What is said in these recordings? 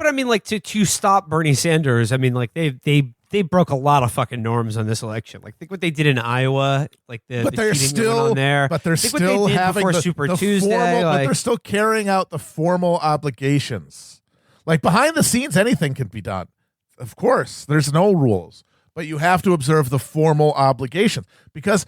I mean, like to stop Bernie Sanders, I mean, like they broke a lot of fucking norms on this election. Like think what they did in Iowa, like the cheating that went on there. But they're think still what they did having before the Super the Tuesday. formal, like, but they're still carrying out the formal obligations. Like behind the scenes, anything can be done. Of course, there's no rules, but you have to observe the formal obligations because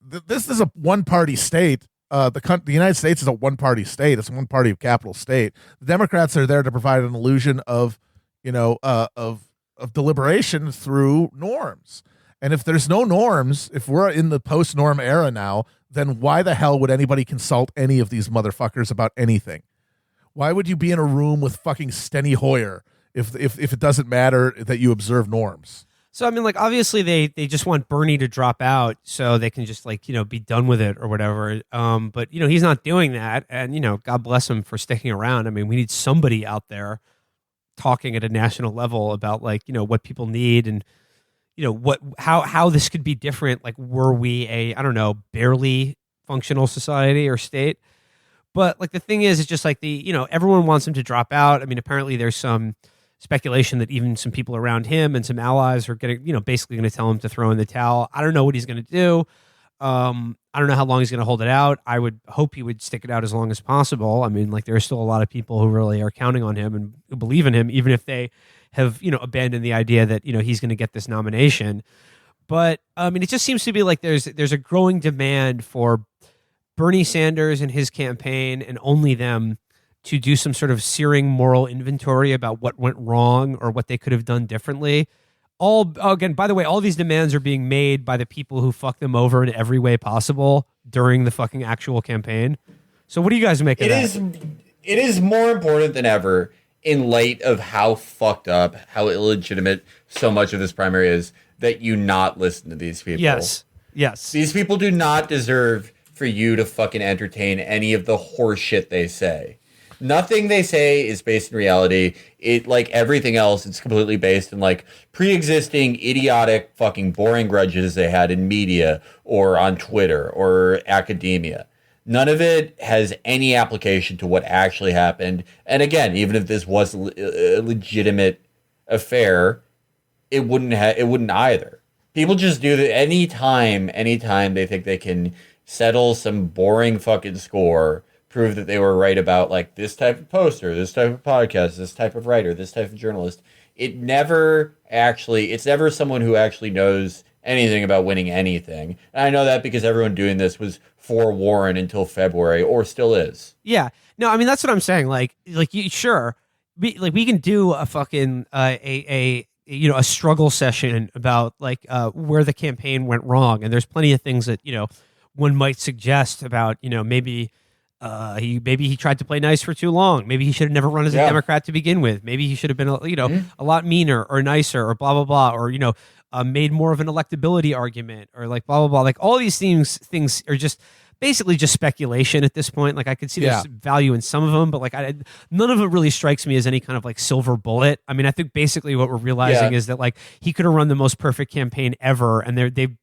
this is a one-party state. The United States is a one-party state. It's a one-party capital state. The Democrats are there to provide an illusion of, of deliberation through norms. And if there's no norms, if we're in the post-norm era now, then why the hell would anybody consult any of these motherfuckers about anything? Why would you be in a room with fucking Steny Hoyer if it doesn't matter that you observe norms? So I mean, like obviously they just want Bernie to drop out so they can just like be done with it or whatever. But he's not doing that, and God bless him for sticking around. I mean, we need somebody out there talking at a national level about like what people need and how this could be different. Like, were we a barely functional society or state? But like the thing is, it's just like everyone wants him to drop out. I mean, apparently there's some speculation that even some people around him and some allies are getting, basically going to tell him to throw in the towel. I don't know what he's going to do. I don't know how long he's going to hold it out. I would hope he would stick it out as long as possible. I mean, like there are still a lot of people who really are counting on him and who believe in him, even if they have, abandoned the idea that, he's going to get this nomination. But I mean, it just seems to be like there's a growing demand for Bernie Sanders and his campaign and only them to do some sort of searing moral inventory about what went wrong or what they could have done differently. Again, by the way, all these demands are being made by the people who fuck them over in every way possible during the fucking actual campaign. So what do you guys make of that? It is more important than ever in light of how fucked up, how illegitimate so much of this primary is that you not listen to these people. Yes. These people do not deserve for you to fucking entertain any of the horse shit they say. Nothing they say is based in reality. It, like everything else, it's completely based in like pre-existing idiotic fucking boring grudges they had in media or on Twitter or academia. None of it has any application to what actually happened. And again, even if this was a legitimate affair, it wouldn't either. People just do that anytime they think they can settle some boring fucking score, prove that they were right about like this type of poster, this type of podcast, this type of writer, this type of journalist. It's never someone who actually knows anything about winning anything. And I know that because everyone doing this was for Warren until February, or still is. Yeah. No, I mean, that's what I'm saying. Sure. We can do a fucking, a struggle session about like, where the campaign went wrong. And there's plenty of things that, one might suggest about, maybe he tried to play nice for too long. Maybe he should have never run as a Democrat to begin with. Maybe he should have been, a lot meaner or nicer or blah, blah, blah. Or, made more of an electability argument or like blah, blah, blah. Like all these things are just basically just speculation at this point. Like I could see there's value in some of them, but like none of it really strikes me as any kind of like silver bullet. I mean, I think basically what we're realizing is that like he could have run the most perfect campaign ever, and they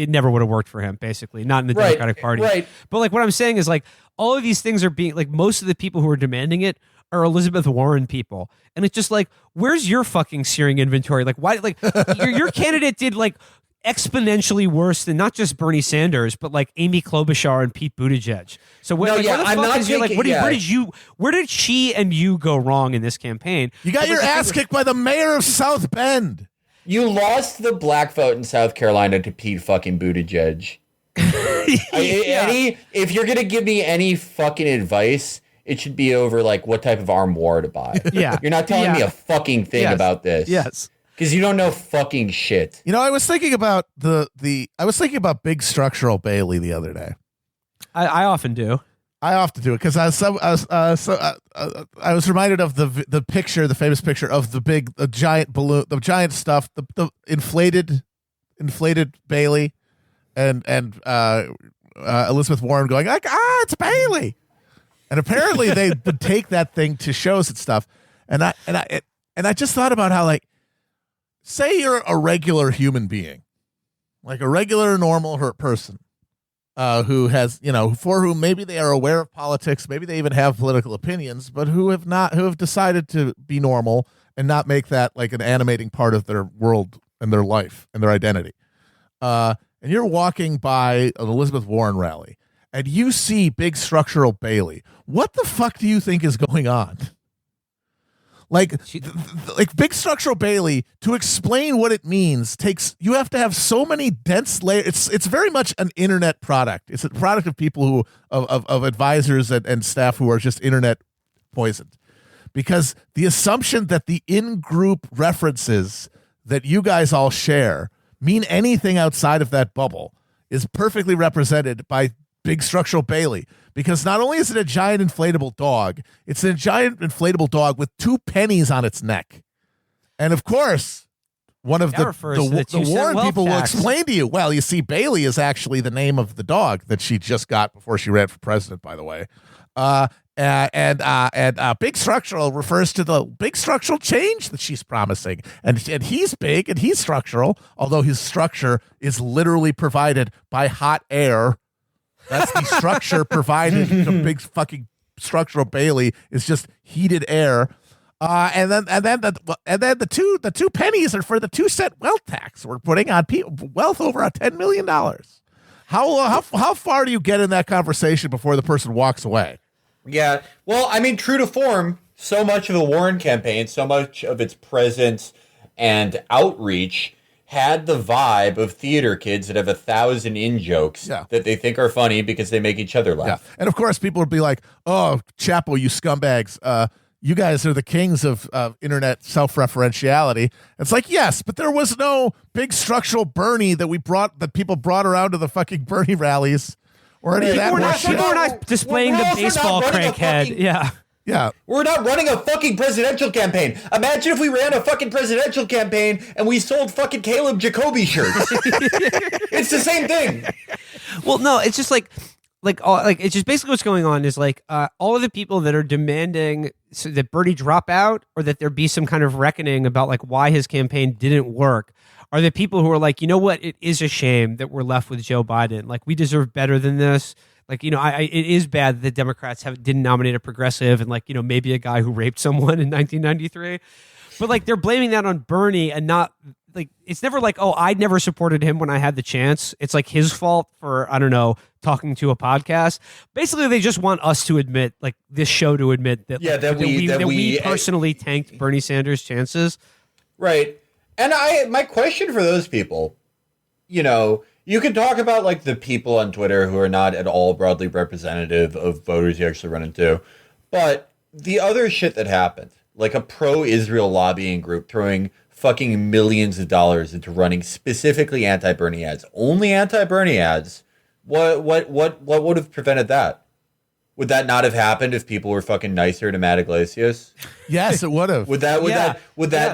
never would have worked for him. Basically, not in the Democratic Party. Right. But like what I'm saying is like all of these things are being like most of the people who are demanding it are Elizabeth Warren people, and it's just like, where's your fucking searing inventory? Like why? Like your candidate did like exponentially worse than not just Bernie Sanders, but like Amy Klobuchar and Pete Buttigieg. So where did she and you go wrong in this campaign? You got your ass kicked by the mayor of South Bend. You lost the black vote in South Carolina to Pete fucking Buttigieg. If you're gonna give me any fucking advice, it should be over like what type of armoire to buy. Yeah, you're not telling me a fucking thing about this. Yes. Because you don't know fucking shit. I was thinking about I was thinking about big structural Bailey the other day. I often do. I often do it because I was reminded of the picture, the famous picture of the giant balloon, the giant stuff, the inflated Bailey, and Elizabeth Warren going like, it's Bailey, and apparently they would take that thing to shows and stuff, and I just thought about how like. Say you're a regular human being, like a regular, normal person. who has, for whom maybe they are aware of politics, maybe they even have political opinions, but who have decided to be normal and not make that like an animating part of their world and their life and their identity. And you're walking by an Elizabeth Warren rally and you see Big Structural Bailey. What the fuck do you think is going on? Like Big Structural Bailey, to explain what it means, you have to have so many dense layers. It's very much an internet product. It's a product of people of advisors and staff who are just internet poisoned. Because the assumption that the in-group references that you guys all share mean anything outside of that bubble is perfectly represented by Big Structural Bailey. Because not only is it a giant inflatable dog, it's a giant inflatable dog with 2 pennies on its neck. And of course, one of the Warren people will explain to you, well, you see, Bailey is actually the name of the dog that she just got before she ran for president, by the way. And Big Structural refers to the big structural change that she's promising. And he's big and he's structural, although his structure is literally provided by hot air. That's the structure provided to Big fucking Structural Bailey is just heated air. And then the 2 pennies are for the 2-cent wealth tax we're putting on people wealth over $10 million. How far do you get in that conversation before the person walks away? Yeah. Well, I mean, true to form, so much of the Warren campaign, so much of its presence and outreach had the vibe of theater kids that have 1,000 in-jokes that they think are funny because they make each other laugh. Yeah. And of course, people would be like, oh, Chapo, you scumbags. You guys are the kings of internet self-referentiality. It's like, yes, but there was no Big Structural Bernie that people brought around to the fucking Bernie rallies or any of that. People were not displaying the baseball crankhead. Yeah. Yeah. We're not running a fucking presidential campaign. Imagine if we ran a fucking presidential campaign and we sold fucking Caleb Jacoby shirts. It's the same thing. Well, no, it's just like it's just basically what's going on is like all of the people that are demanding that Bernie drop out or that there be some kind of reckoning about like why his campaign didn't work are the people who are like, you know what, it is a shame that we're left with Joe Biden. Like, we deserve better than this. Like, it is bad that the Democrats didn't nominate a progressive and, like, maybe a guy who raped someone in 1993. But, like, they're blaming that on Bernie and not, like, it's never like, oh, I never supported him when I had the chance. It's, like, his fault for, I don't know, talking to a podcast. Basically, they just want us to admit, like, this show to admit that, that we personally tanked Bernie Sanders' chances. Right. And my question for those people, you can talk about like the people on Twitter who are not at all broadly representative of voters you actually run into. But the other shit that happened, like a pro-Israel lobbying group throwing fucking millions of dollars into running specifically anti-Bernie ads, only anti-Bernie ads, what would have prevented that? Would that not have happened if people were fucking nicer to Matt Iglesias? Yes, it would have. Would that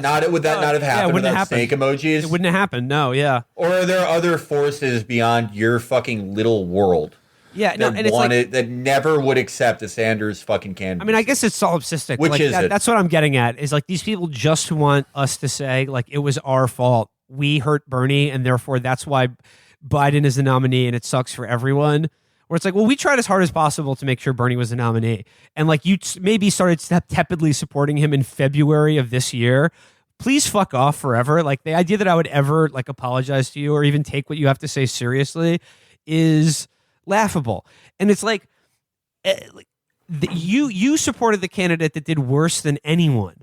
not have happened without snake emojis? It wouldn't have happened. No, yeah. Or are there other forces beyond your fucking little world? Yeah, that never would accept a Sanders fucking candidate. I mean, I guess it's solipsistic. Which is it? That's what I'm getting at. Is like these people just want us to say like it was our fault. We hurt Bernie, and therefore that's why Biden is the nominee, and it sucks for everyone. Where it's like, well, we tried as hard as possible to make sure Bernie was the nominee. And like you maybe started tepidly supporting him in February of this year. Please fuck off forever. Like the idea that I would ever like apologize to you or even take what you have to say seriously is laughable. And it's like you supported the candidate that did worse than anyone.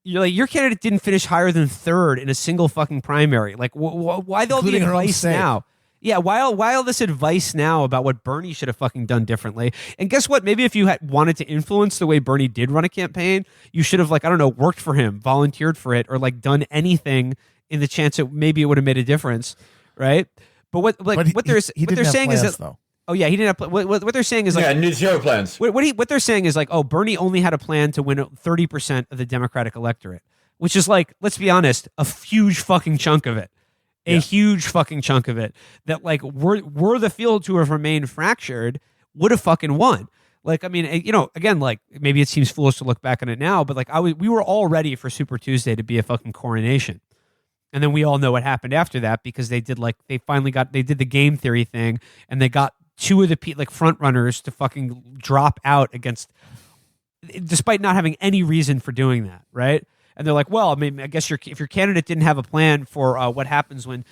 You're like, your candidate didn't finish higher than third in a single fucking primary. Like why all the advice now? Yeah, why all this advice now about what Bernie should have fucking done differently? And guess what? Maybe if you had wanted to influence the way Bernie did run a campaign, you should have, like, I don't know, worked for him, volunteered for it, or like done anything in the chance that maybe it would have made a difference, right? But what they're saying is that, though. Oh yeah, he didn't have what they're saying is like zero plans. What they're saying is like, oh, Bernie only had a plan to win 30% of the Democratic electorate, which is like, let's be honest, a huge fucking chunk of it. A huge fucking chunk of it that like were the field to have remained fractured would have fucking won. Like, I mean, again, like maybe it seems foolish to look back on it now, but like we were all ready for Super Tuesday to be a fucking coronation. And then we all know what happened after that because they did the game theory thing and they got two of the like front runners to fucking drop out against, despite not having any reason for doing that, right? And they're like, well, I mean, I guess if your candidate didn't have a plan for what happens when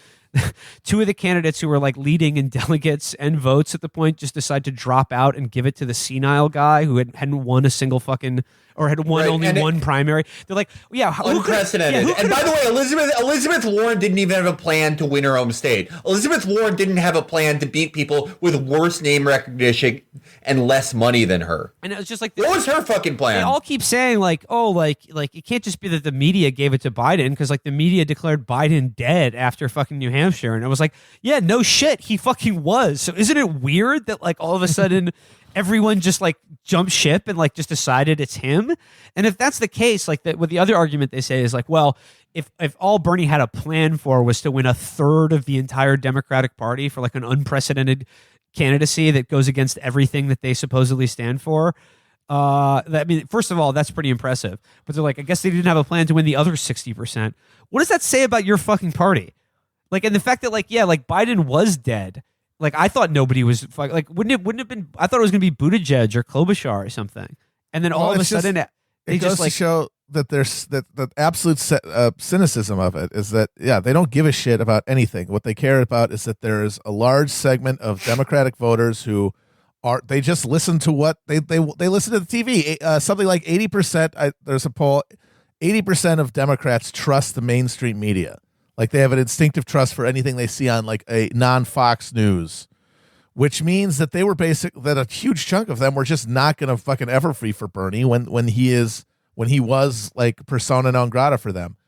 two of the candidates who were like leading in delegates and votes at the point just decide to drop out and give it to the senile guy who hadn't won a single fucking, or had won only one primary. They're like, yeah, unprecedented. And by the way, Elizabeth Warren didn't even have a plan to win her home state. Elizabeth Warren didn't have a plan to beat people with worse name recognition and less money than her. And it was just like, what was her fucking plan? They all keep saying like, oh, like it can't just be that the media gave it to Biden, because like the media declared Biden dead after fucking New Hampshire, and it was like, yeah, no shit, he fucking was. So isn't it weird that like all of a sudden everyone just like jumped ship and like just decided it's him? And if that's the case, like what the other argument they say is like, well, if all Bernie had a plan for was to win a third of the entire Democratic Party for like an unprecedented candidacy that goes against everything that they supposedly stand for, I mean, first of all, that's pretty impressive. But they're like, I guess they didn't have a plan to win the other 60%. What does that say about your fucking party? Like, and the fact that like, yeah, like Biden was dead. Like, I thought nobody was like, wouldn't it have been? I thought it was going to be Buttigieg or Klobuchar or something. And then all of a sudden, it goes to show that there's that the absolute cynicism of it is that, yeah, they don't give a shit about anything. What they care about is that there is a large segment of Democratic voters who they just listen to what they listen to the TV. Something like 80%. There's a poll. 80% of Democrats trust the mainstream media. Like, they have an instinctive trust for anything they see on like a non-Fox News, which means that that a huge chunk of them were just not going to fucking ever free for Bernie when he was like persona non grata for them.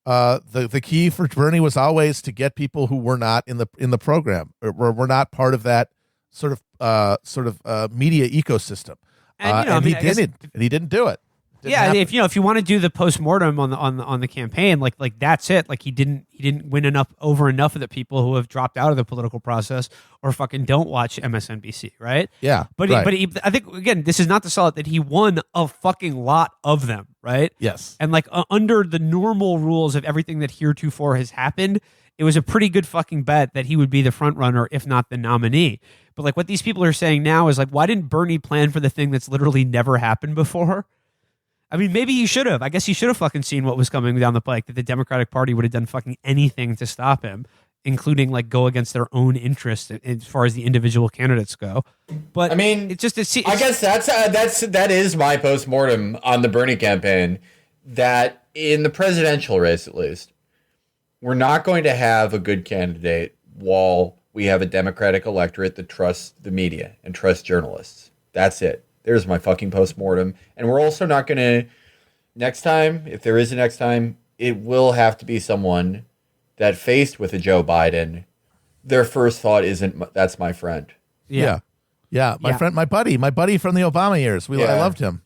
The key for Bernie was always to get people who were not in the program, or were not part of that sort of media ecosystem. And he didn't do it. Yeah, if you want to do the postmortem on the campaign, like that's it. Like he didn't win enough of the people who have dropped out of the political process or fucking don't watch MSNBC, right? Yeah, but I think again, this is not to sell it that he won a fucking lot of them, right? Yes, and like under the normal rules of everything that heretofore has happened, it was a pretty good fucking bet that he would be the front runner, if not the nominee. But like what these people are saying now is like, why didn't Bernie plan for the thing that's literally never happened before? I mean, maybe he should have. I guess he should have fucking seen what was coming down the pike, that the Democratic Party would have done fucking anything to stop him, including like go against their own interests as far as the individual candidates go. But I mean, I guess that is my postmortem on the Bernie campaign, that in the presidential race, at least, we're not going to have a good candidate while we have a Democratic electorate that trusts the media and trusts journalists. That's it. There's my fucking postmortem. And we're also not going to, next time, if there is a next time, it will have to be someone that, faced with a Joe Biden, their first thought isn't, that's my friend. Yeah. My friend, my buddy from the Obama years. I loved him.